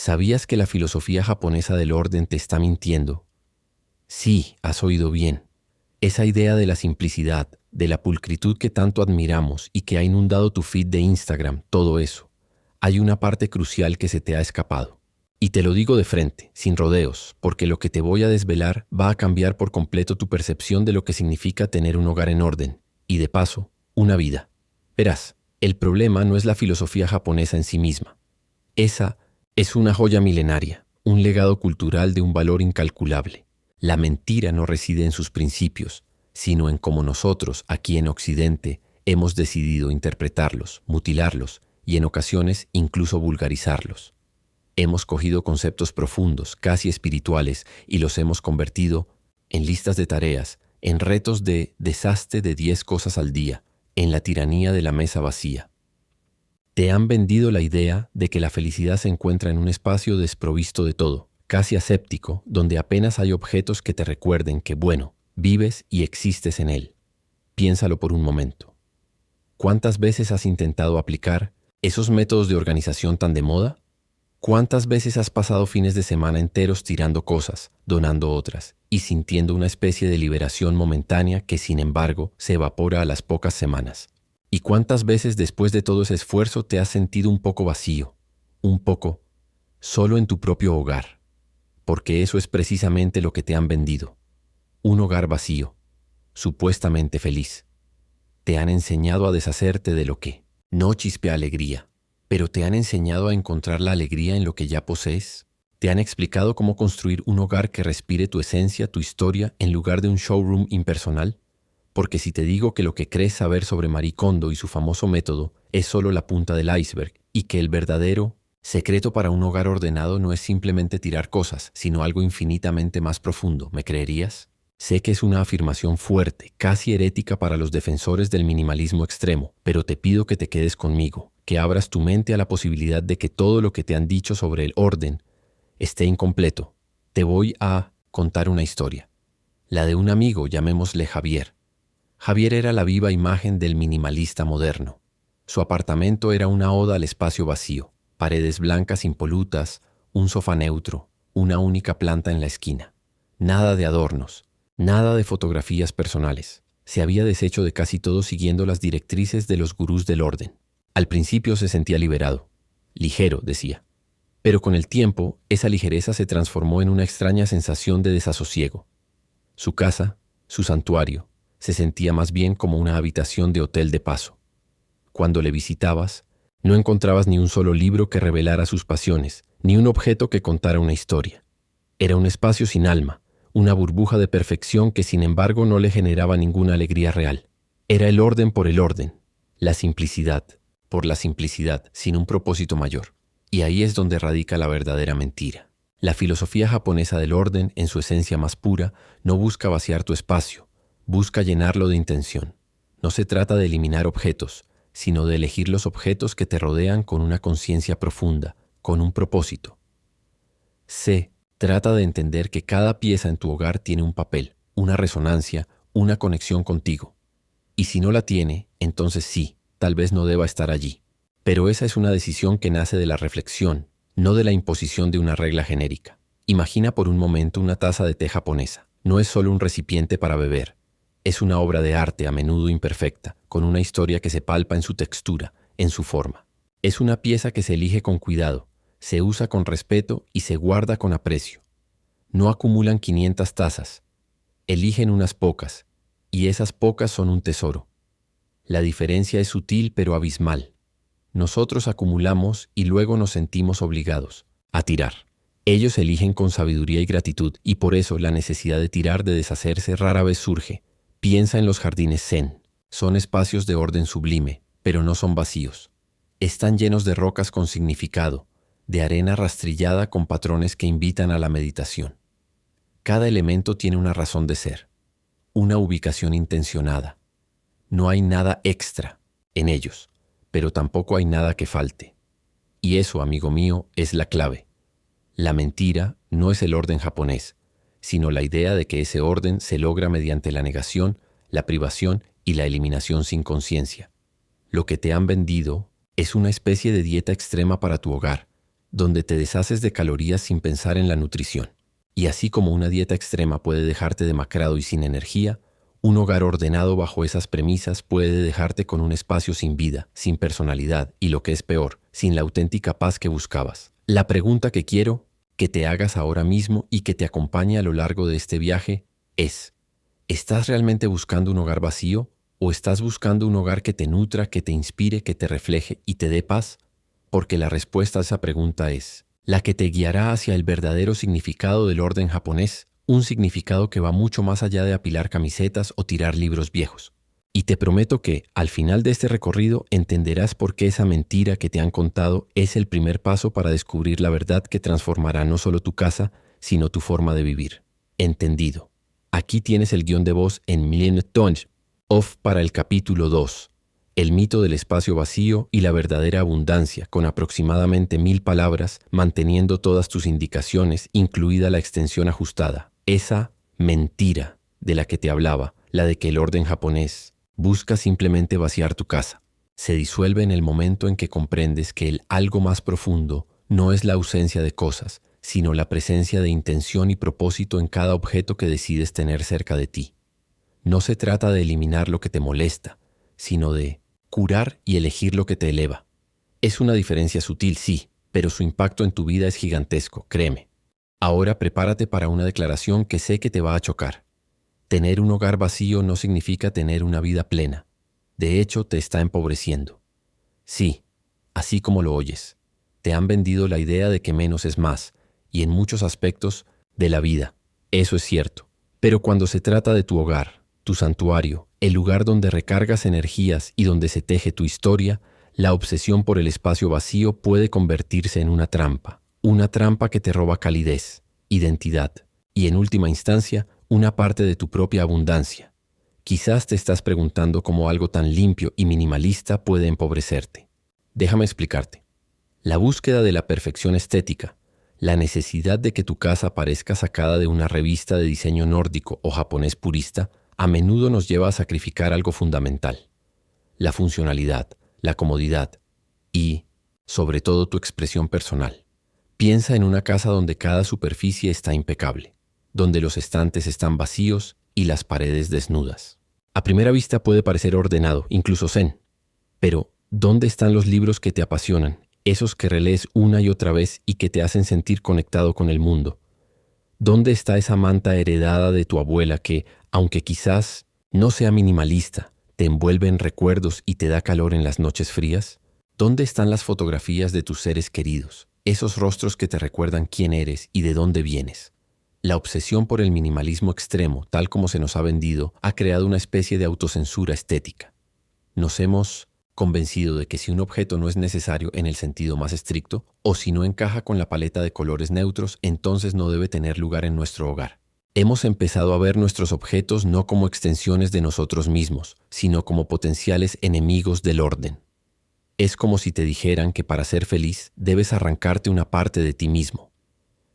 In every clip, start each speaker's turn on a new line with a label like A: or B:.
A: ¿Sabías que la filosofía japonesa del orden te está mintiendo? Sí, has oído bien. Esa idea de la simplicidad, de la pulcritud que tanto admiramos y que ha inundado tu feed de Instagram, todo eso. Hay una parte crucial que se te ha escapado. Y te lo digo de frente, sin rodeos, porque lo que te voy a desvelar va a cambiar por completo tu percepción de lo que significa tener un hogar en orden, y de paso, una vida. Verás, el problema no es la filosofía japonesa en sí misma. Esa es una joya milenaria, un legado cultural de un valor incalculable. La mentira no reside en sus principios, sino en cómo nosotros, aquí en Occidente, hemos decidido interpretarlos, mutilarlos y en ocasiones incluso vulgarizarlos. Hemos cogido conceptos profundos, casi espirituales, y los hemos convertido en listas de tareas, en retos de deshazte de 10 cosas al día, en la tiranía de la mesa vacía. Te han vendido la idea de que la felicidad se encuentra en un espacio desprovisto de todo, casi aséptico, donde apenas hay objetos que te recuerden que, bueno, vives y existes en él. Piénsalo por un momento. ¿Cuántas veces has intentado aplicar esos métodos de organización tan de moda? ¿Cuántas veces has pasado fines de semana enteros tirando cosas, donando otras y sintiendo una especie de liberación momentánea que, sin embargo, se evapora a las pocas semanas? ¿Y cuántas veces después de todo ese esfuerzo te has sentido un poco vacío, un poco solo en tu propio hogar? Porque eso es precisamente lo que te han vendido. Un hogar vacío, supuestamente feliz. Te han enseñado a deshacerte de lo que no chispea alegría, pero te han enseñado a encontrar la alegría en lo que ya posees. Te han explicado cómo construir un hogar que respire tu esencia, tu historia, en lugar de un showroom impersonal. Porque si te digo que lo que crees saber sobre Marie Kondo y su famoso método es solo la punta del iceberg y que el verdadero secreto para un hogar ordenado no es simplemente tirar cosas, sino algo infinitamente más profundo, ¿me creerías? Sé que es una afirmación fuerte, casi herética para los defensores del minimalismo extremo, pero te pido que te quedes conmigo, que abras tu mente a la posibilidad de que todo lo que te han dicho sobre el orden esté incompleto. Te voy a contar una historia, la de un amigo, llamémosle Javier. Javier era la viva imagen del minimalista moderno. Su apartamento era una oda al espacio vacío, paredes blancas impolutas, un sofá neutro, una única planta en la esquina. Nada de adornos, nada de fotografías personales. Se había deshecho de casi todo siguiendo las directrices de los gurús del orden. Al principio se sentía liberado. Ligero, decía. Pero con el tiempo, esa ligereza se transformó en una extraña sensación de desasosiego. Su casa, su santuario, se sentía más bien como una habitación de hotel de paso. Cuando le visitabas, no encontrabas ni un solo libro que revelara sus pasiones, ni un objeto que contara una historia. Era un espacio sin alma, una burbuja de perfección que sin embargo no le generaba ninguna alegría real. Era el orden por el orden, la simplicidad por la simplicidad, sin un propósito mayor. Y ahí es donde radica la verdadera mentira. La filosofía japonesa del orden, en su esencia más pura, no busca vaciar tu espacio, busca llenarlo de intención. No se trata de eliminar objetos, sino de elegir los objetos que te rodean con una conciencia profunda, con un propósito. Trata de entender que cada pieza en tu hogar tiene un papel, una resonancia, una conexión contigo. Y si no la tiene, entonces sí, tal vez no deba estar allí. Pero esa es una decisión que nace de la reflexión, no de la imposición de una regla genérica. Imagina por un momento una taza de té japonesa. No es solo un recipiente para beber. Es una obra de arte a menudo imperfecta, con una historia que se palpa en su textura, en su forma. Es una pieza que se elige con cuidado, se usa con respeto y se guarda con aprecio. No acumulan 500 tazas, eligen unas pocas, y esas pocas son un tesoro. La diferencia es sutil pero abismal. Nosotros acumulamos y luego nos sentimos obligados a tirar. Ellos eligen con sabiduría y gratitud, y por eso la necesidad de tirar, de deshacerse, rara vez surge. Piensa en los jardines zen. Son espacios de orden sublime, pero no son vacíos. Están llenos de rocas con significado, de arena rastrillada con patrones que invitan a la meditación. Cada elemento tiene una razón de ser, una ubicación intencionada. No hay nada extra en ellos, pero tampoco hay nada que falte. Y eso, amigo mío, es la clave. La mentira no es el orden japonés, sino la idea de que ese orden se logra mediante la negación, la privación y la eliminación sin conciencia. Lo que te han vendido es una especie de dieta extrema para tu hogar, donde te deshaces de calorías sin pensar en la nutrición. Y así como una dieta extrema puede dejarte demacrado y sin energía, un hogar ordenado bajo esas premisas puede dejarte con un espacio sin vida, sin personalidad y, lo que es peor, sin la auténtica paz que buscabas. La pregunta que quiero que te hagas ahora mismo y que te acompañe a lo largo de este viaje es: ¿estás realmente buscando un hogar vacío o estás buscando un hogar que te nutra, que te inspire, que te refleje y te dé paz? Porque la respuesta a esa pregunta es la que te guiará hacia el verdadero significado del orden japonés, un significado que va mucho más allá de apilar camisetas o tirar libros viejos. Y te prometo que, al final de este recorrido, entenderás por qué esa mentira que te han contado es el primer paso para descubrir la verdad que transformará no solo tu casa, sino tu forma de vivir. Entendido. Aquí tienes el guión de voz en Million Tons Off para el capítulo 2. El mito del espacio vacío y la verdadera abundancia, con aproximadamente 1000 palabras, manteniendo todas tus indicaciones, incluida la extensión ajustada. Esa mentira de la que te hablaba, la de que el orden japonés busca simplemente vaciar tu casa, se disuelve en el momento en que comprendes que el algo más profundo no es la ausencia de cosas, sino la presencia de intención y propósito en cada objeto que decides tener cerca de ti. No se trata de eliminar lo que te molesta, sino de curar y elegir lo que te eleva. Es una diferencia sutil, sí, pero su impacto en tu vida es gigantesco, créeme. Ahora prepárate para una declaración que sé que te va a chocar. Tener un hogar vacío no significa tener una vida plena. De hecho, te está empobreciendo. Sí, así como lo oyes. Te han vendido la idea de que menos es más, y en muchos aspectos de la vida. Eso es cierto. Pero cuando se trata de tu hogar, tu santuario, el lugar donde recargas energías y donde se teje tu historia, la obsesión por el espacio vacío puede convertirse en una trampa que te roba calidez, identidad y, en última instancia, una parte de tu propia abundancia. Quizás te estás preguntando cómo algo tan limpio y minimalista puede empobrecerte. Déjame explicarte. La búsqueda de la perfección estética, la necesidad de que tu casa parezca sacada de una revista de diseño nórdico o japonés purista, a menudo nos lleva a sacrificar algo fundamental: la funcionalidad, la comodidad y, sobre todo, tu expresión personal. Piensa en una casa donde cada superficie está impecable, donde los estantes están vacíos y las paredes desnudas. A primera vista puede parecer ordenado, incluso zen, pero ¿dónde están los libros que te apasionan, esos que relees una y otra vez y que te hacen sentir conectado con el mundo? ¿Dónde está esa manta heredada de tu abuela que, aunque quizás no sea minimalista, te envuelve en recuerdos y te da calor en las noches frías? ¿Dónde están las fotografías de tus seres queridos, esos rostros que te recuerdan quién eres y de dónde vienes? La obsesión por el minimalismo extremo, tal como se nos ha vendido, ha creado una especie de autocensura estética. Nos hemos convencido de que si un objeto no es necesario en el sentido más estricto, o si no encaja con la paleta de colores neutros, entonces no debe tener lugar en nuestro hogar. Hemos empezado a ver nuestros objetos no como extensiones de nosotros mismos, sino como potenciales enemigos del orden. Es como si te dijeran que para ser feliz debes arrancarte una parte de ti mismo.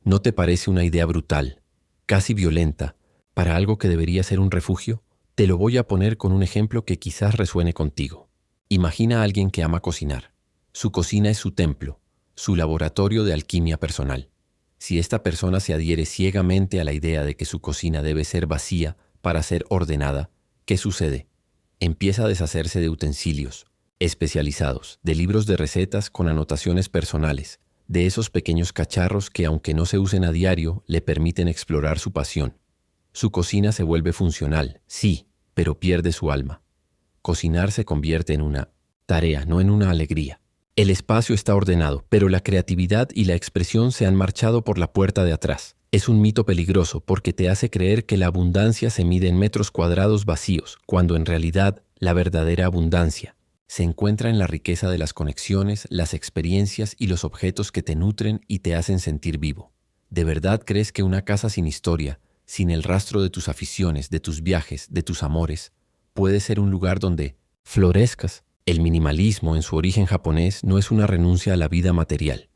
A: ¿No te parece una idea brutal, casi violenta, para algo que debería ser un refugio? Te lo voy a poner con un ejemplo que quizás resuene contigo. Imagina a alguien que ama cocinar. Su cocina es su templo, su laboratorio de alquimia personal. Si esta persona se adhiere ciegamente a la idea de que su cocina debe ser vacía para ser ordenada, ¿qué sucede? Empieza a deshacerse de utensilios especializados, de libros de recetas con anotaciones personales, de esos pequeños cacharros que, aunque no se usen a diario, le permiten explorar su pasión. Su cocina se vuelve funcional, sí, pero pierde su alma. Cocinar se convierte en una tarea, no en una alegría. El espacio está ordenado, pero la creatividad y la expresión se han marchado por la puerta de atrás. Es un mito peligroso porque te hace creer que la abundancia se mide en metros cuadrados vacíos, cuando en realidad la verdadera abundancia se encuentra en la riqueza de las conexiones, las experiencias y los objetos que te nutren y te hacen sentir vivo. ¿De verdad crees que una casa sin historia, sin el rastro de tus aficiones, de tus viajes, de tus amores, puede ser un lugar donde florezcas? El minimalismo, en su origen japonés, no es una renuncia a la vida material.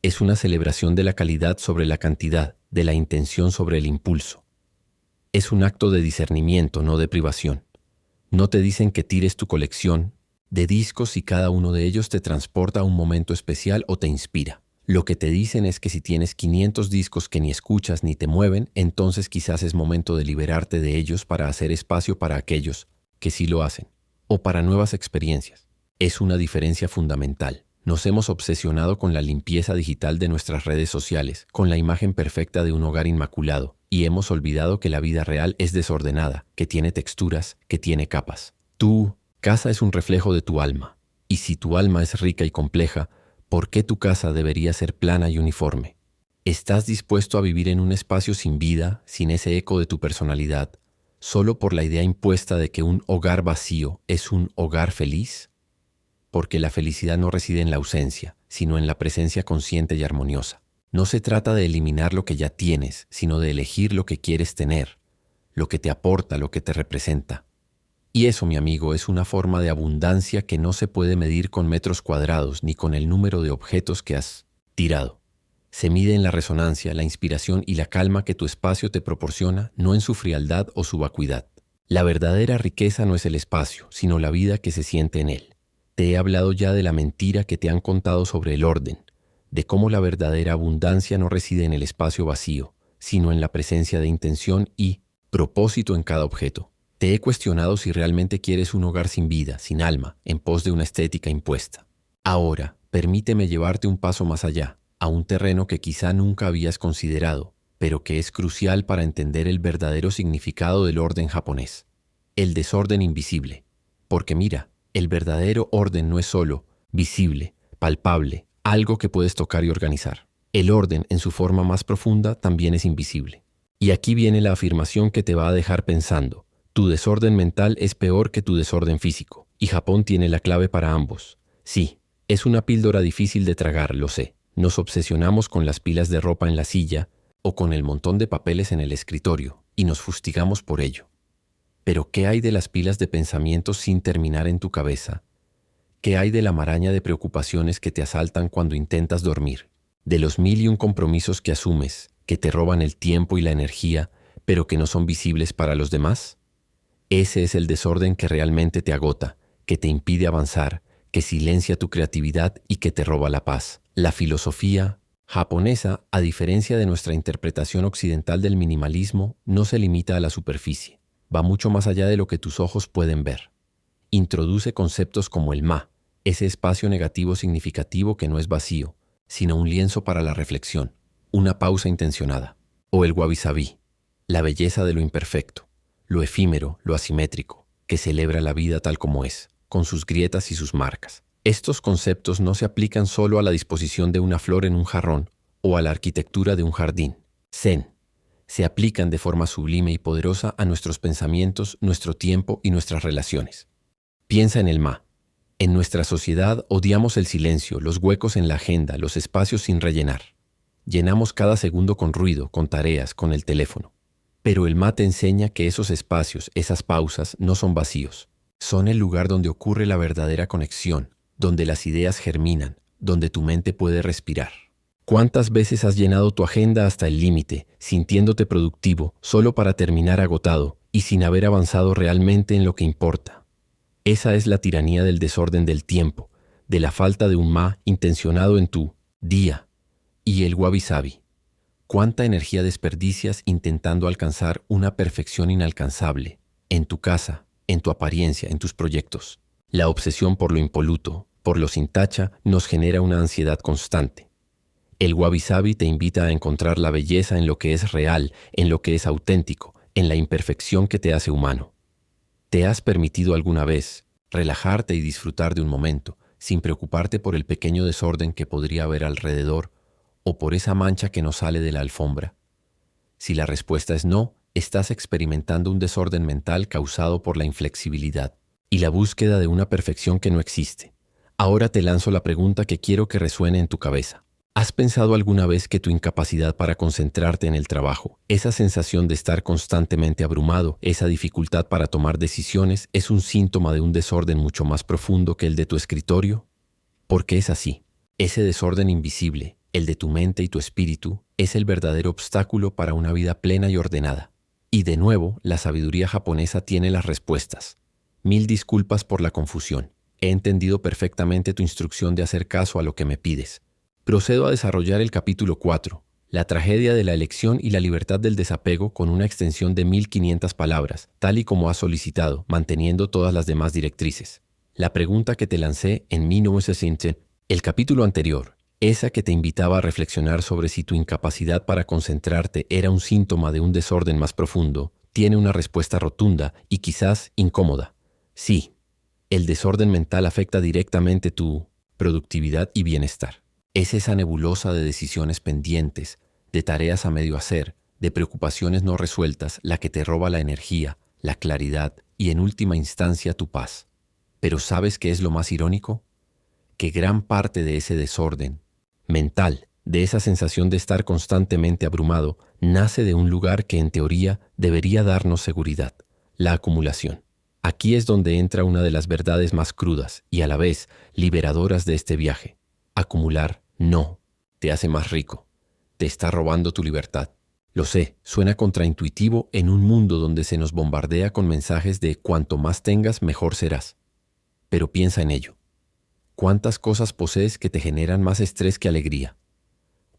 A: Es una celebración de la calidad sobre la cantidad, de la intención sobre el impulso. Es un acto de discernimiento, no de privación. No te dicen que tires tu colección de discos si cada uno de ellos te transporta a un momento especial o te inspira. Lo que te dicen es que si tienes 500 discos que ni escuchas ni te mueven, entonces quizás es momento de liberarte de ellos para hacer espacio para aquellos que sí lo hacen, o para nuevas experiencias. Es una diferencia fundamental. Nos hemos obsesionado con la limpieza digital de nuestras redes sociales, con la imagen perfecta de un hogar inmaculado, y hemos olvidado que la vida real es desordenada, que tiene texturas, que tiene capas. Tu casa es un reflejo de tu alma, y si tu alma es rica y compleja, ¿por qué tu casa debería ser plana y uniforme? ¿Estás dispuesto a vivir en un espacio sin vida, sin ese eco de tu personalidad, solo por la idea impuesta de que un hogar vacío es un hogar feliz? Porque la felicidad no reside en la ausencia, sino en la presencia consciente y armoniosa. No se trata de eliminar lo que ya tienes, sino de elegir lo que quieres tener, lo que te aporta, lo que te representa. Y eso, mi amigo, es una forma de abundancia que no se puede medir con metros cuadrados ni con el número de objetos que has tirado. Se mide en la resonancia, la inspiración y la calma que tu espacio te proporciona, no en su frialdad o su vacuidad. La verdadera riqueza no es el espacio, sino la vida que se siente en él. Te he hablado ya de la mentira que te han contado sobre el orden, de cómo la verdadera abundancia no reside en el espacio vacío, sino en la presencia de intención y propósito en cada objeto. Te he cuestionado si realmente quieres un hogar sin vida, sin alma, en pos de una estética impuesta. Ahora, permíteme llevarte un paso más allá, a un terreno que quizá nunca habías considerado, pero que es crucial para entender el verdadero significado del orden japonés. El desorden invisible. Porque mira, el verdadero orden no es solo visible, palpable, algo que puedes tocar y organizar. El orden, en su forma más profunda, también es invisible. Y aquí viene la afirmación que te va a dejar pensando. Tu desorden mental es peor que tu desorden físico, y Japón tiene la clave para ambos. Sí, es una píldora difícil de tragar, lo sé. Nos obsesionamos con las pilas de ropa en la silla o con el montón de papeles en el escritorio, y nos fustigamos por ello. Pero ¿qué hay de las pilas de pensamientos sin terminar en tu cabeza? ¿Qué hay de la maraña de preocupaciones que te asaltan cuando intentas dormir? De los 1001 compromisos que asumes, que te roban el tiempo y la energía, pero que no son visibles para los demás? Ese es el desorden que realmente te agota, que te impide avanzar, que silencia tu creatividad y que te roba la paz. La filosofía japonesa, a diferencia de nuestra interpretación occidental del minimalismo, no se limita a la superficie. Va mucho más allá de lo que tus ojos pueden ver. Introduce conceptos como el ma, ese espacio negativo significativo que no es vacío, sino un lienzo para la reflexión, una pausa intencionada. O el wabi-sabi, la belleza de lo imperfecto, lo efímero, lo asimétrico, que celebra la vida tal como es, con sus grietas y sus marcas. Estos conceptos no se aplican solo a la disposición de una flor en un jarrón o a la arquitectura de un jardín. Zen. Se aplican de forma sublime y poderosa a nuestros pensamientos, nuestro tiempo y nuestras relaciones. Piensa en el ma. En nuestra sociedad odiamos el silencio, los huecos en la agenda, los espacios sin rellenar. Llenamos cada segundo con ruido, con tareas, con el teléfono. Pero el ma te enseña que esos espacios, esas pausas, no son vacíos. Son el lugar donde ocurre la verdadera conexión, donde las ideas germinan, donde tu mente puede respirar. ¿Cuántas veces has llenado tu agenda hasta el límite, sintiéndote productivo, solo para terminar agotado y sin haber avanzado realmente en lo que importa? Esa es la tiranía del desorden del tiempo, de la falta de un ma intencionado en tu día. Y el wabi-sabi. ¿Cuánta energía desperdicias intentando alcanzar una perfección inalcanzable? En tu casa, en tu apariencia, en tus proyectos. La obsesión por lo impoluto, por lo sin tacha, nos genera una ansiedad constante. El wabi-sabi te invita a encontrar la belleza en lo que es real, en lo que es auténtico, en la imperfección que te hace humano. ¿Te has permitido alguna vez relajarte y disfrutar de un momento, sin preocuparte por el pequeño desorden que podría haber alrededor o por esa mancha que no sale de la alfombra? Si la respuesta es no, estás experimentando un desorden mental causado por la inflexibilidad y la búsqueda de una perfección que no existe. Ahora te lanzo la pregunta que quiero que resuene en tu cabeza. ¿Has pensado alguna vez que tu incapacidad para concentrarte en el trabajo, esa sensación de estar constantemente abrumado, esa dificultad para tomar decisiones, es un síntoma de un desorden mucho más profundo que el de tu escritorio? Porque es así. Ese desorden invisible, el de tu mente y tu espíritu, es el verdadero obstáculo para una vida plena y ordenada. Y de nuevo, la sabiduría japonesa tiene las respuestas. 1000 disculpas por la confusión. He entendido perfectamente tu instrucción de hacer caso a lo que me pides. Procedo a desarrollar el capítulo 4, la tragedia de la elección y la libertad del desapego, con una extensión de 1500 palabras, tal y como has solicitado, manteniendo todas las demás directrices. La pregunta que te lancé en 1960, el capítulo anterior, esa que te invitaba a reflexionar sobre si tu incapacidad para concentrarte era un síntoma de un desorden más profundo, tiene una respuesta rotunda y quizás incómoda. Sí, el desorden mental afecta directamente tu productividad y bienestar. Es esa nebulosa de decisiones pendientes, de tareas a medio hacer, de preocupaciones no resueltas, la que te roba la energía, la claridad y en última instancia tu paz. Pero ¿sabes qué es lo más irónico? Que gran parte de ese desorden mental, de esa sensación de estar constantemente abrumado, nace de un lugar que en teoría debería darnos seguridad: la acumulación. Aquí es donde entra una de las verdades más crudas y a la vez liberadoras de este viaje. Acumular no te hace más rico, te está robando tu libertad. Lo sé, suena contraintuitivo en un mundo donde se nos bombardea con mensajes de cuanto más tengas, mejor serás. Pero piensa en ello. ¿Cuántas cosas posees que te generan más estrés que alegría?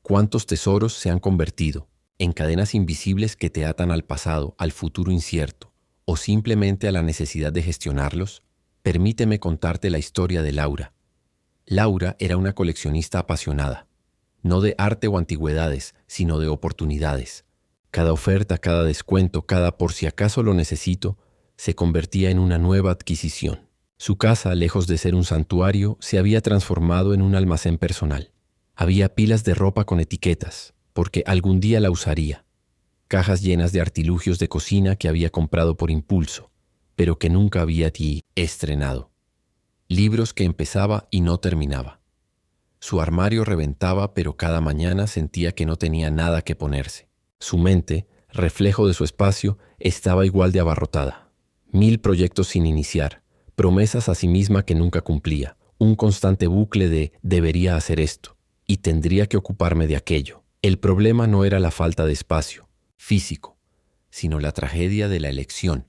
A: ¿Cuántos tesoros se han convertido en cadenas invisibles que te atan al pasado, al futuro incierto, o simplemente a la necesidad de gestionarlos? Permíteme contarte la historia de Laura. Laura era una coleccionista apasionada, no de arte o antigüedades, sino de oportunidades. Cada oferta, cada descuento, cada por si acaso lo necesito, se convertía en una nueva adquisición. Su casa, lejos de ser un santuario, se había transformado en un almacén personal. Había pilas de ropa con etiquetas, porque algún día la usaría. Cajas llenas de artilugios de cocina que había comprado por impulso, pero que nunca había estrenado. Libros que empezaba y no terminaba. Su armario reventaba, pero cada mañana sentía que no tenía nada que ponerse. Su mente, reflejo de su espacio, estaba igual de abarrotada. 1000 proyectos sin iniciar, promesas a sí misma que nunca cumplía, un constante bucle de debería hacer esto y tendría que ocuparme de aquello. El problema no era la falta de espacio físico, sino la tragedia de la elección.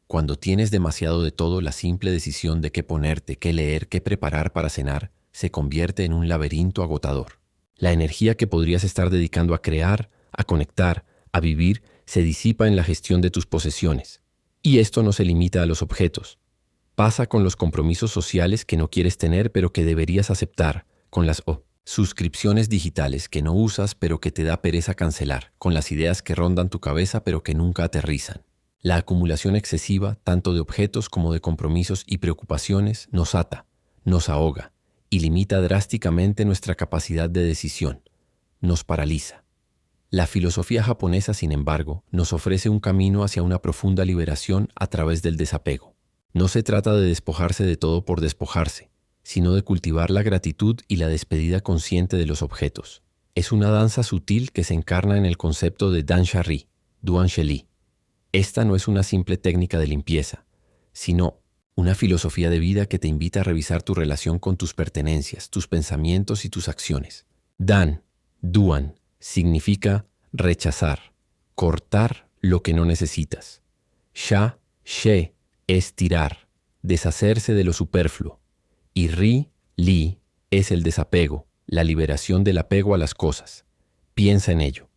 A: Cuando tienes demasiado de todo, la simple decisión de qué ponerte, qué leer, qué preparar para cenar, se convierte en un laberinto agotador. La energía que podrías estar dedicando a crear, a conectar, a vivir, se disipa en la gestión de tus posesiones. Y esto no se limita a los objetos. Pasa con los compromisos sociales que no quieres tener pero que deberías aceptar, con las suscripciones digitales que no usas pero que te da pereza cancelar, con las ideas que rondan tu cabeza pero que nunca aterrizan. La acumulación excesiva, tanto de objetos como de compromisos y preocupaciones, nos ata, nos ahoga y limita drásticamente nuestra capacidad de decisión, nos paraliza. La filosofía japonesa, sin embargo, nos ofrece un camino hacia una profunda liberación a través del desapego. No se trata de despojarse de todo por despojarse, sino de cultivar la gratitud y la despedida consciente de los objetos. Es una danza sutil que se encarna en el concepto de Dansha-ri, Duan-sheli. Esta no es una simple técnica de limpieza, sino una filosofía de vida que te invita a revisar tu relación con tus pertenencias, tus pensamientos y tus acciones. Duan, significa rechazar, cortar lo que no necesitas. She, es tirar, deshacerse de lo superfluo. Y Li, es el desapego, la liberación del apego a las cosas. Piensa en ello.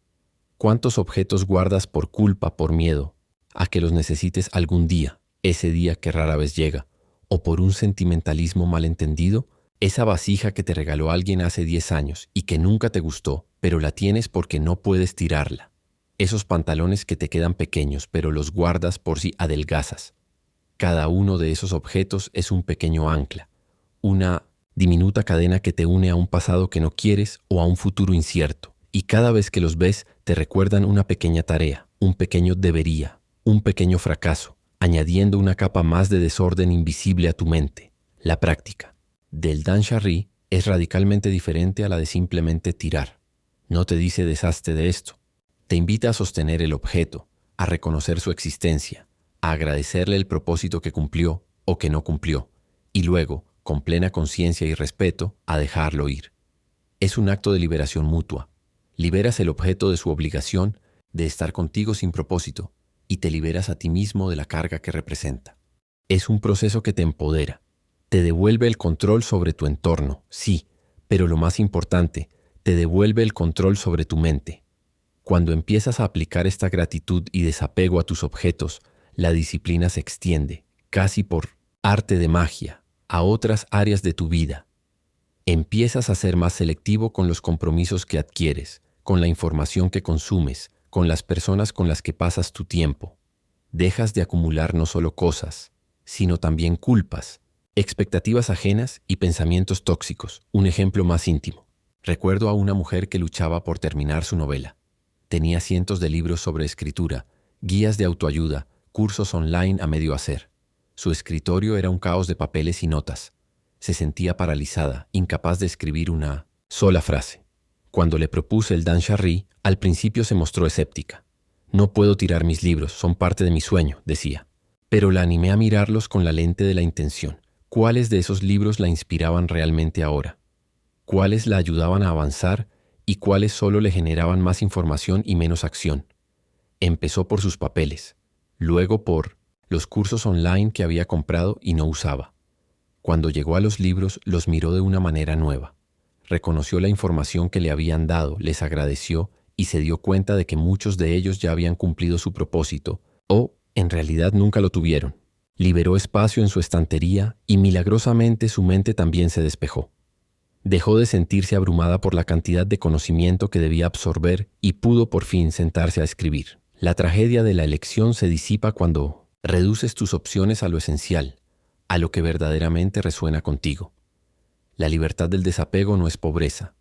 A: ¿Cuántos objetos guardas por culpa, por miedo a que los necesites algún día, ese día que rara vez llega, o por un sentimentalismo malentendido? Esa vasija que te regaló alguien hace 10 años y que nunca te gustó, pero la tienes porque no puedes tirarla. Esos pantalones que te quedan pequeños, pero los guardas por si adelgazas. Cada uno de esos objetos es un pequeño ancla, una diminuta cadena que te une a un pasado que no quieres o a un futuro incierto. Y cada vez que los ves, te recuerdan una pequeña tarea, un pequeño debería, un pequeño fracaso, añadiendo una capa más de desorden invisible a tu mente. La práctica del Dansha-ri es radicalmente diferente a la de simplemente tirar. No te dice deshazte de esto. Te invita a sostener el objeto, a reconocer su existencia, a agradecerle el propósito que cumplió o que no cumplió, y luego, con plena conciencia y respeto, a dejarlo ir. Es un acto de liberación mutua. Liberas el objeto de su obligación de estar contigo sin propósito y te liberas a ti mismo de la carga que representa. Es un proceso que te empodera, te devuelve el control sobre tu entorno, sí, pero lo más importante, te devuelve el control sobre tu mente. Cuando empiezas a aplicar esta gratitud y desapego a tus objetos, la disciplina se extiende, casi por arte de magia, a otras áreas de tu vida. Empiezas a ser más selectivo con los compromisos que adquieres, con la información que consumes, con las personas con las que pasas tu tiempo. Dejas de acumular no solo cosas, sino también culpas, expectativas ajenas y pensamientos tóxicos. Un ejemplo más íntimo. Recuerdo a una mujer que luchaba por terminar su novela. Tenía cientos de libros sobre escritura, guías de autoayuda, cursos online a medio hacer. Su escritorio era un caos de papeles y notas. Se sentía paralizada, incapaz de escribir una sola frase. Cuando le propuse el Dan Charry, al principio se mostró escéptica. No puedo tirar mis libros, son parte de mi sueño, decía. Pero la animé a mirarlos con la lente de la intención. ¿Cuáles de esos libros la inspiraban realmente ahora? ¿Cuáles la ayudaban a avanzar y cuáles solo le generaban más información y menos acción? Empezó por sus papeles, luego por los cursos online que había comprado y no usaba. Cuando llegó a los libros, los miró de una manera nueva. Reconoció la información que le habían dado, les agradeció y se dio cuenta de que muchos de ellos ya habían cumplido su propósito o, en realidad, nunca lo tuvieron. Liberó espacio en su estantería y milagrosamente su mente también se despejó. Dejó de sentirse abrumada por la cantidad de conocimiento que debía absorber y pudo por fin sentarse a escribir. La tragedia de la elección se disipa cuando reduces tus opciones a lo esencial, a lo que verdaderamente resuena contigo. La libertad del desapego no es pobreza,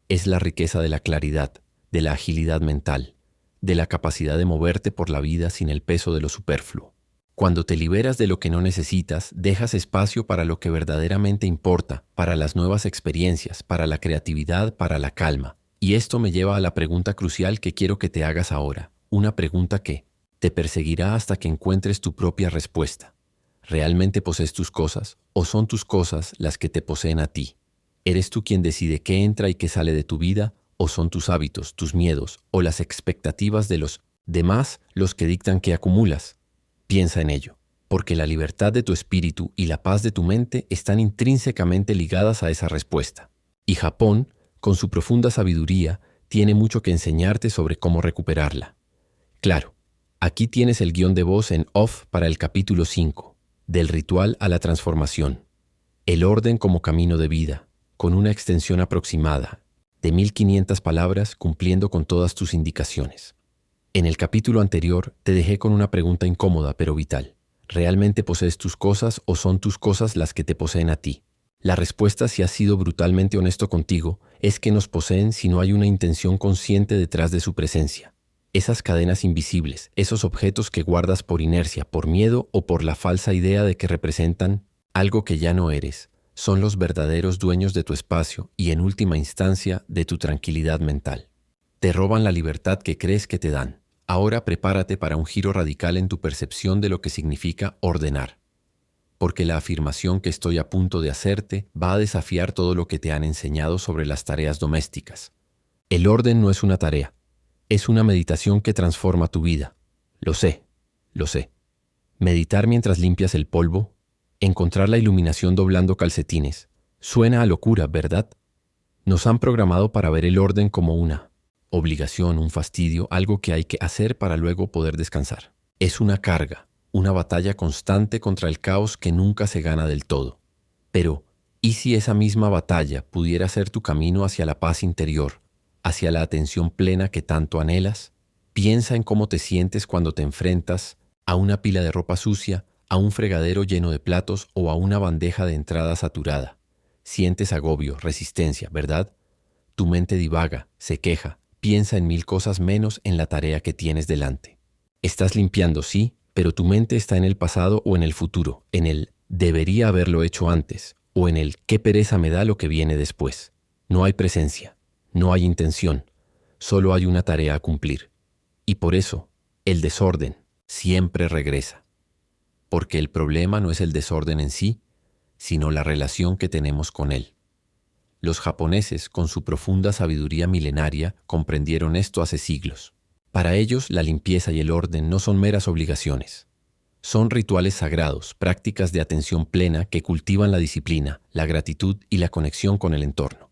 A: es la riqueza de la claridad, de la agilidad mental, de la capacidad de moverte por la vida sin el peso de lo superfluo. Cuando te liberas de lo que no necesitas, dejas espacio para lo que verdaderamente importa, para las nuevas experiencias, para la creatividad, para la calma. Y esto me lleva a la pregunta crucial que quiero que te hagas ahora, una pregunta que te perseguirá hasta que encuentres tu propia respuesta. ¿Realmente posees tus cosas o son tus cosas las que te poseen a ti? ¿Eres tú quien decide qué entra y qué sale de tu vida o son tus hábitos, tus miedos o las expectativas de los demás los que dictan qué acumulas? Piensa en ello, porque la libertad de tu espíritu y la paz de tu mente están intrínsecamente ligadas a esa respuesta. Y Japón, con su profunda sabiduría, tiene mucho que enseñarte sobre cómo recuperarla. Claro, aquí tienes el guión de voz en off para el capítulo 5, del ritual a la transformación. El orden como camino de vida, con una extensión aproximada de 1500 palabras cumpliendo con todas tus indicaciones. En el capítulo anterior te dejé con una pregunta incómoda pero vital. ¿Realmente posees tus cosas o son tus cosas las que te poseen a ti? La respuesta, si has sido brutalmente honesto contigo, es que nos poseen si no hay una intención consciente detrás de su presencia. Esas cadenas invisibles, esos objetos que guardas por inercia, por miedo o por la falsa idea de que representan algo que ya no eres, son los verdaderos dueños de tu espacio y, en última instancia, de tu tranquilidad mental. Te roban la libertad que crees que te dan. Ahora prepárate para un giro radical en tu percepción de lo que significa ordenar. Porque la afirmación que estoy a punto de hacerte va a desafiar todo lo que te han enseñado sobre las tareas domésticas. El orden no es una tarea, es una meditación que transforma tu vida. Lo sé, lo sé. Meditar mientras limpias el polvo, encontrar la iluminación doblando calcetines, suena a locura, ¿verdad? Nos han programado para ver el orden como una obligación, un fastidio, algo que hay que hacer para luego poder descansar. Es una carga, una batalla constante contra el caos que nunca se gana del todo. Pero, ¿y si esa misma batalla pudiera ser tu camino hacia la paz interior, hacia la atención plena que tanto anhelas? Piensa en cómo te sientes cuando te enfrentas a una pila de ropa sucia, a un fregadero lleno de platos o a una bandeja de entrada saturada. Sientes agobio, resistencia, ¿verdad? Tu mente divaga, se queja, piensa en 1000 cosas menos en la tarea que tienes delante. Estás limpiando, sí, pero tu mente está en el pasado o en el futuro, en el debería haberlo hecho antes, o en el qué pereza me da lo que viene después. No hay presencia, no hay intención, solo hay una tarea a cumplir. Y por eso, el desorden siempre regresa. Porque el problema no es el desorden en sí, sino la relación que tenemos con él. Los japoneses, con su profunda sabiduría milenaria, comprendieron esto hace siglos. Para ellos, la limpieza y el orden no son meras obligaciones. Son rituales sagrados, prácticas de atención plena que cultivan la disciplina, la gratitud y la conexión con el entorno.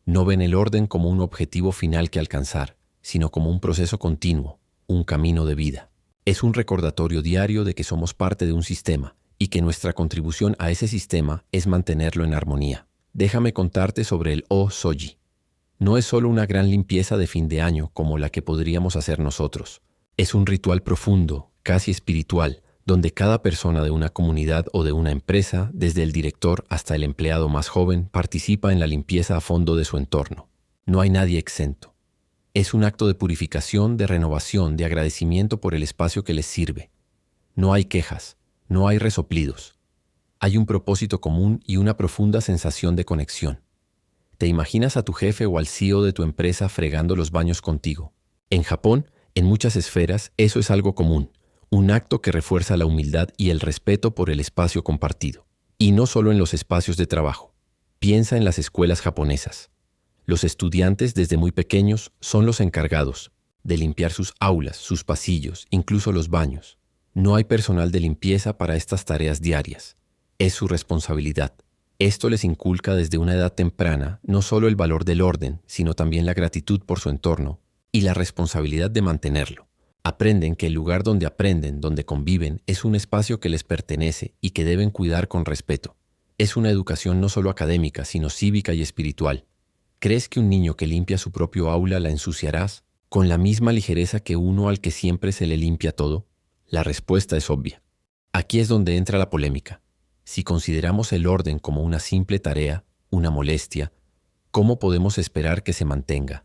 A: No ven el orden como un objetivo final que alcanzar, sino como un proceso continuo, un camino de vida. Es un recordatorio diario de que somos parte de un sistema y que nuestra contribución a ese sistema es mantenerlo en armonía. Déjame contarte sobre el O-Soji. No es solo una gran limpieza de fin de año como la que podríamos hacer nosotros. Es un ritual profundo, casi espiritual, donde cada persona de una comunidad o de una empresa, desde el director hasta el empleado más joven, participa en la limpieza a fondo de su entorno. No hay nadie exento. Es un acto de purificación, de renovación, de agradecimiento por el espacio que les sirve. No hay quejas, no hay resoplidos. Hay un propósito común y una profunda sensación de conexión. ¿Te imaginas a tu jefe o al CEO de tu empresa fregando los baños contigo? En Japón, en muchas esferas, eso es algo común, un acto que refuerza la humildad y el respeto por el espacio compartido. Y no solo en los espacios de trabajo. Piensa en las escuelas japonesas. Los estudiantes desde muy pequeños son los encargados de limpiar sus aulas, sus pasillos, incluso los baños. No hay personal de limpieza para estas tareas diarias. Es su responsabilidad. Esto les inculca desde una edad temprana no solo el valor del orden, sino también la gratitud por su entorno y la responsabilidad de mantenerlo. Aprenden que el lugar donde aprenden, donde conviven, es un espacio que les pertenece y que deben cuidar con respeto. Es una educación no solo académica, sino cívica y espiritual. ¿Crees que un niño que limpia su propio aula la ensuciarás con la misma ligereza que uno al que siempre se le limpia todo? La respuesta es obvia. Aquí es donde entra la polémica. Si consideramos el orden como una simple tarea, una molestia, ¿cómo podemos esperar que se mantenga?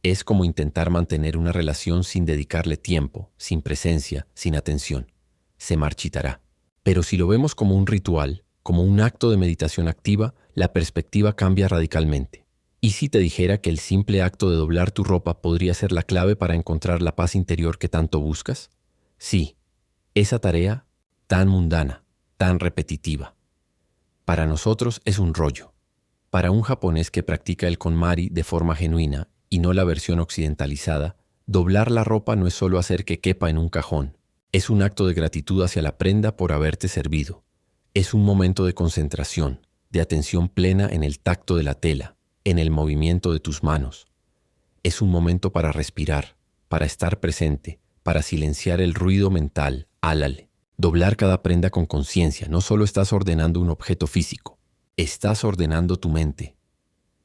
A: Es como intentar mantener una relación sin dedicarle tiempo, sin presencia, sin atención. Se marchitará. Pero si lo vemos como un ritual, como un acto de meditación activa, la perspectiva cambia radicalmente. ¿Y si te dijera que el simple acto de doblar tu ropa podría ser la clave para encontrar la paz interior que tanto buscas? Sí, esa tarea tan mundana, tan repetitiva. Para nosotros es un rollo. Para un japonés que practica el KonMari de forma genuina y no la versión occidentalizada, doblar la ropa no es solo hacer que quepa en un cajón. Es un acto de gratitud hacia la prenda por haberte servido. Es un momento de concentración, de atención plena en el tacto de la tela, en el movimiento de tus manos. Es un momento para respirar, para estar presente, para silenciar el ruido mental, álale. Doblar cada prenda con conciencia, no solo estás ordenando un objeto físico, estás ordenando tu mente.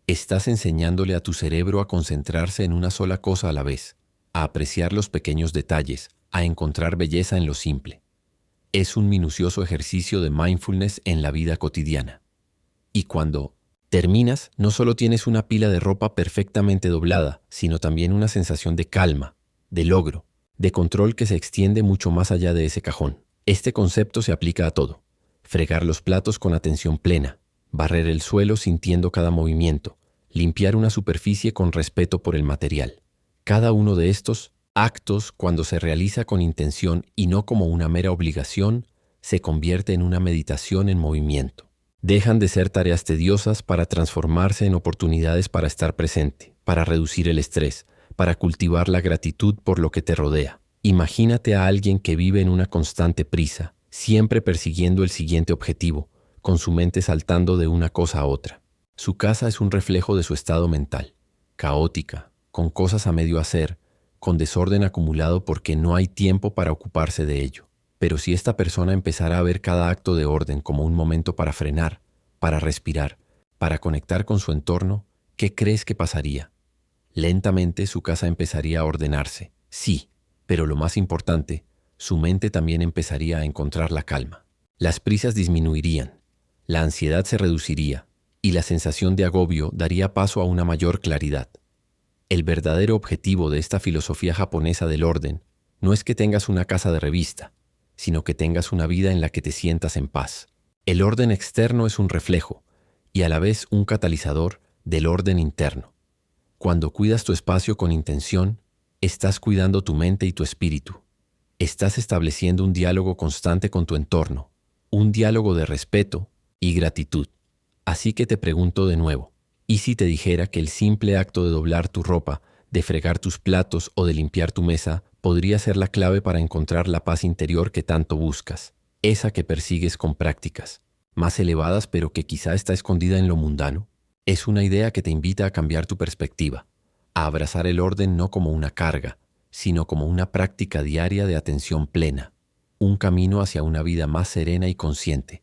A: Estás enseñándole a tu cerebro a concentrarse en una sola cosa a la vez, a apreciar los pequeños detalles, a encontrar belleza en lo simple. Es un minucioso ejercicio de mindfulness en la vida cotidiana. Y cuando terminas, no solo tienes una pila de ropa perfectamente doblada, sino también una sensación de calma, de logro, de control que se extiende mucho más allá de ese cajón. Este concepto se aplica a todo. Fregar los platos con atención plena, barrer el suelo sintiendo cada movimiento, limpiar una superficie con respeto por el material. Cada uno de estos actos, cuando se realiza con intención y no como una mera obligación, se convierte en una meditación en movimiento. Dejan de ser tareas tediosas para transformarse en oportunidades para estar presente, para reducir el estrés, para cultivar la gratitud por lo que te rodea. Imagínate a alguien que vive en una constante prisa, siempre persiguiendo el siguiente objetivo, con su mente saltando de una cosa a otra. Su casa es un reflejo de su estado mental, caótica, con cosas a medio hacer, con desorden acumulado porque no hay tiempo para ocuparse de ello. Pero si esta persona empezara a ver cada acto de orden como un momento para frenar, para respirar, para conectar con su entorno, ¿qué crees que pasaría? Lentamente su casa empezaría a ordenarse, sí, pero lo más importante, su mente también empezaría a encontrar la calma. Las prisas disminuirían, la ansiedad se reduciría y la sensación de agobio daría paso a una mayor claridad. El verdadero objetivo de esta filosofía japonesa del orden no es que tengas una casa de revista, sino que tengas una vida en la que te sientas en paz. El orden externo es un reflejo y a la vez un catalizador del orden interno. Cuando cuidas tu espacio con intención, estás cuidando tu mente y tu espíritu. Estás estableciendo un diálogo constante con tu entorno, un diálogo de respeto y gratitud. Así que te pregunto de nuevo, ¿y si te dijera que el simple acto de doblar tu ropa, de fregar tus platos o de limpiar tu mesa podría ser la clave para encontrar la paz interior que tanto buscas, esa que persigues con prácticas más elevadas pero que quizá está escondida en lo mundano? Es una idea que te invita a cambiar tu perspectiva, a abrazar el orden no como una carga, sino como una práctica diaria de atención plena, un camino hacia una vida más serena y consciente.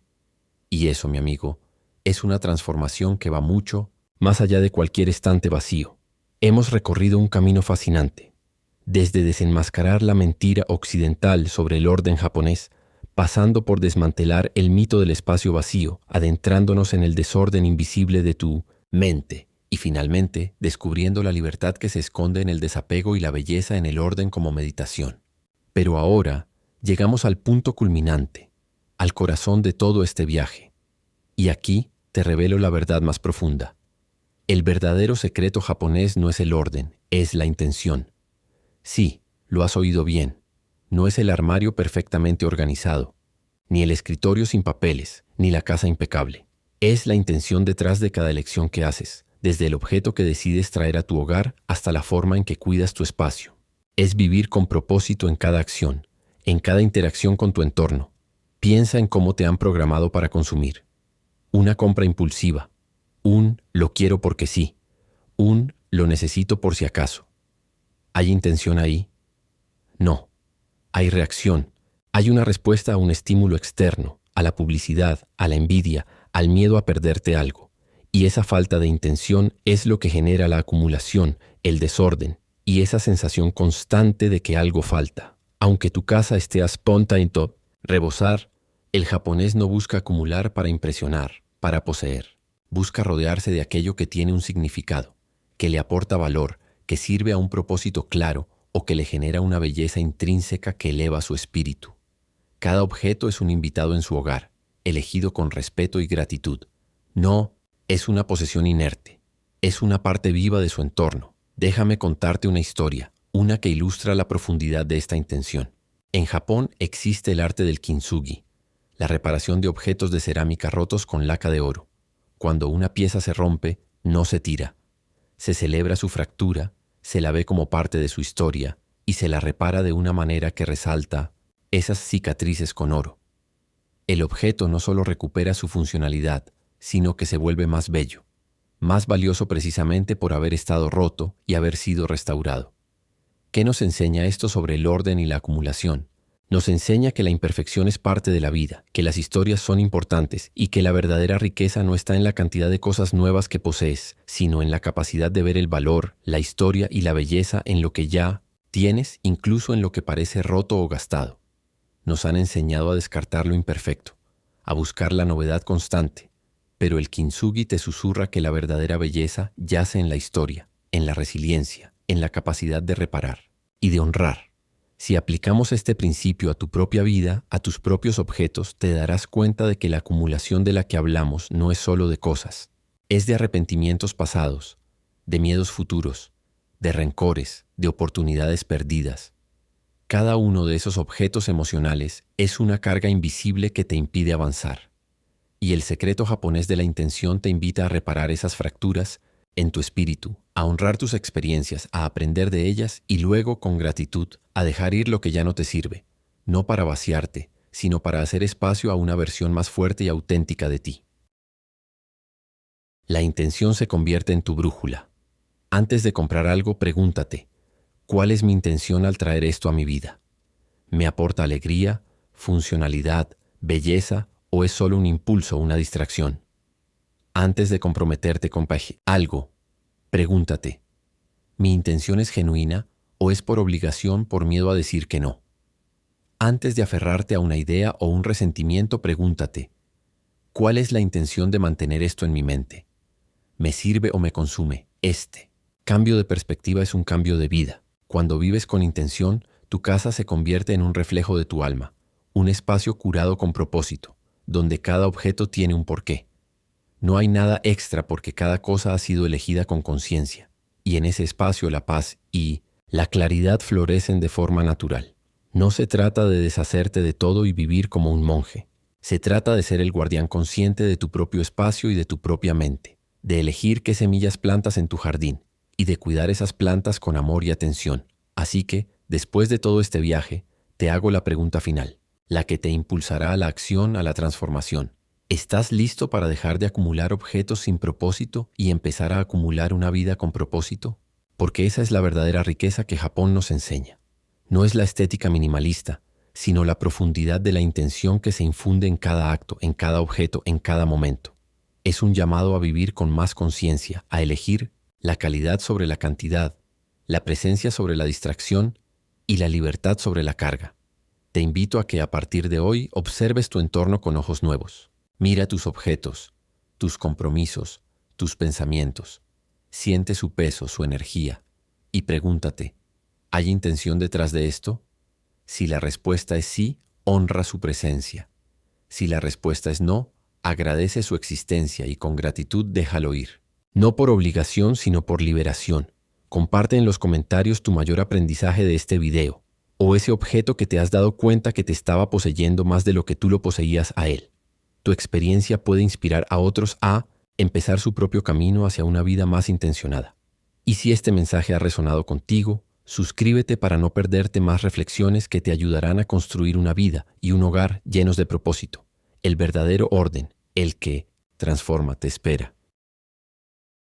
A: Y eso, mi amigo, es una transformación que va mucho más allá de cualquier estante vacío. Hemos recorrido un camino fascinante, desde desenmascarar la mentira occidental sobre el orden japonés, pasando por desmantelar el mito del espacio vacío, adentrándonos en el desorden invisible de tu mente y finalmente descubriendo la libertad que se esconde en el desapego y la belleza en el orden como meditación. Pero ahora llegamos al punto culminante, al corazón de todo este viaje. Y aquí te revelo la verdad más profunda. El verdadero secreto japonés no es el orden, es la intención. Sí, lo has oído bien. No es el armario perfectamente organizado, ni el escritorio sin papeles, ni la casa impecable. Es la intención detrás de cada elección que haces, desde el objeto que decides traer a tu hogar hasta la forma en que cuidas tu espacio. Es vivir con propósito en cada acción, en cada interacción con tu entorno. Piensa en cómo te han programado para consumir. Una compra impulsiva, un lo quiero porque sí, un lo necesito por si acaso. ¿Hay intención ahí? No. Hay reacción. Hay una respuesta a un estímulo externo, a la publicidad, a la envidia, al miedo a perderte algo. Y esa falta de intención es lo que genera la acumulación, el desorden y esa sensación constante de que algo falta. Aunque tu casa esté a punto rebosar, el japonés no busca acumular para impresionar, para poseer. Busca rodearse de aquello que tiene un significado, que le aporta valor, que sirve a un propósito claro o que le genera una belleza intrínseca que eleva su espíritu. Cada objeto es un invitado en su hogar, elegido con respeto y gratitud. No es una posesión inerte, es una parte viva de su entorno. Déjame contarte una historia, una que ilustra la profundidad de esta intención. En Japón existe el arte del kintsugi, la reparación de objetos de cerámica rotos con laca de oro. Cuando una pieza se rompe, no se tira. Se celebra su fractura, se la ve como parte de su historia y se la repara de una manera que resalta esas cicatrices con oro. El objeto no solo recupera su funcionalidad, sino que se vuelve más bello, más valioso precisamente por haber estado roto y haber sido restaurado. ¿Qué nos enseña esto sobre el orden y la acumulación? Nos enseña que la imperfección es parte de la vida, que las historias son importantes y que la verdadera riqueza no está en la cantidad de cosas nuevas que posees, sino en la capacidad de ver el valor, la historia y la belleza en lo que ya tienes, incluso en lo que parece roto o gastado. Nos han enseñado a descartar lo imperfecto, a buscar la novedad constante, pero el kintsugi te susurra que la verdadera belleza yace en la historia, en la resiliencia, en la capacidad de reparar y de honrar. Si aplicamos este principio a tu propia vida, a tus propios objetos, te darás cuenta de que la acumulación de la que hablamos no es solo de cosas, es de arrepentimientos pasados, de miedos futuros, de rencores, de oportunidades perdidas. Cada uno de esos objetos emocionales es una carga invisible que te impide avanzar. Y el secreto japonés de la intención te invita a reparar esas fracturas en tu espíritu, a honrar tus experiencias, a aprender de ellas y luego, con gratitud, a dejar ir lo que ya no te sirve, no para vaciarte, sino para hacer espacio a una versión más fuerte y auténtica de ti. La intención se convierte en tu brújula. Antes de comprar algo, pregúntate, ¿cuál es mi intención al traer esto a mi vida? ¿Me aporta alegría, funcionalidad, belleza o es solo un impulso o una distracción? Antes de comprometerte con algo, pregúntate, ¿mi intención es genuina o es por obligación por miedo a decir que no? Antes de aferrarte a una idea o un resentimiento, pregúntate, ¿cuál es la intención de mantener esto en mi mente? ¿Me sirve o me consume? Cambio de perspectiva es un cambio de vida. Cuando vives con intención, tu casa se convierte en un reflejo de tu alma, un espacio curado con propósito, donde cada objeto tiene un porqué. No hay nada extra porque cada cosa ha sido elegida con conciencia, y en ese espacio la paz y la claridad florecen de forma natural. No se trata de deshacerte de todo y vivir como un monje. Se trata de ser el guardián consciente de tu propio espacio y de tu propia mente, de elegir qué semillas plantas en tu jardín y de cuidar esas plantas con amor y atención. Así que, después de todo este viaje, te hago la pregunta final, la que te impulsará a la acción, a la transformación. ¿Estás listo para dejar de acumular objetos sin propósito y empezar a acumular una vida con propósito? Porque esa es la verdadera riqueza que Japón nos enseña. No es la estética minimalista, sino la profundidad de la intención que se infunde en cada acto, en cada objeto, en cada momento. Es un llamado a vivir con más conciencia, a elegir la calidad sobre la cantidad, la presencia sobre la distracción y la libertad sobre la carga. Te invito a que a partir de hoy observes tu entorno con ojos nuevos. Mira tus objetos, tus compromisos, tus pensamientos. Siente su peso, su energía, y pregúntate, ¿hay intención detrás de esto? Si la respuesta es sí, honra su presencia. Si la respuesta es no, agradece su existencia y con gratitud déjalo ir. No por obligación, sino por liberación. Comparte en los comentarios tu mayor aprendizaje de este video, o ese objeto que te has dado cuenta que te estaba poseyendo más de lo que tú lo poseías a él. Tu experiencia puede inspirar a otros a empezar su propio camino hacia una vida más intencionada. Y si este mensaje ha resonado contigo, suscríbete para no perderte más reflexiones que te ayudarán a construir una vida y un hogar llenos de propósito. El verdadero orden, el que transforma, te espera.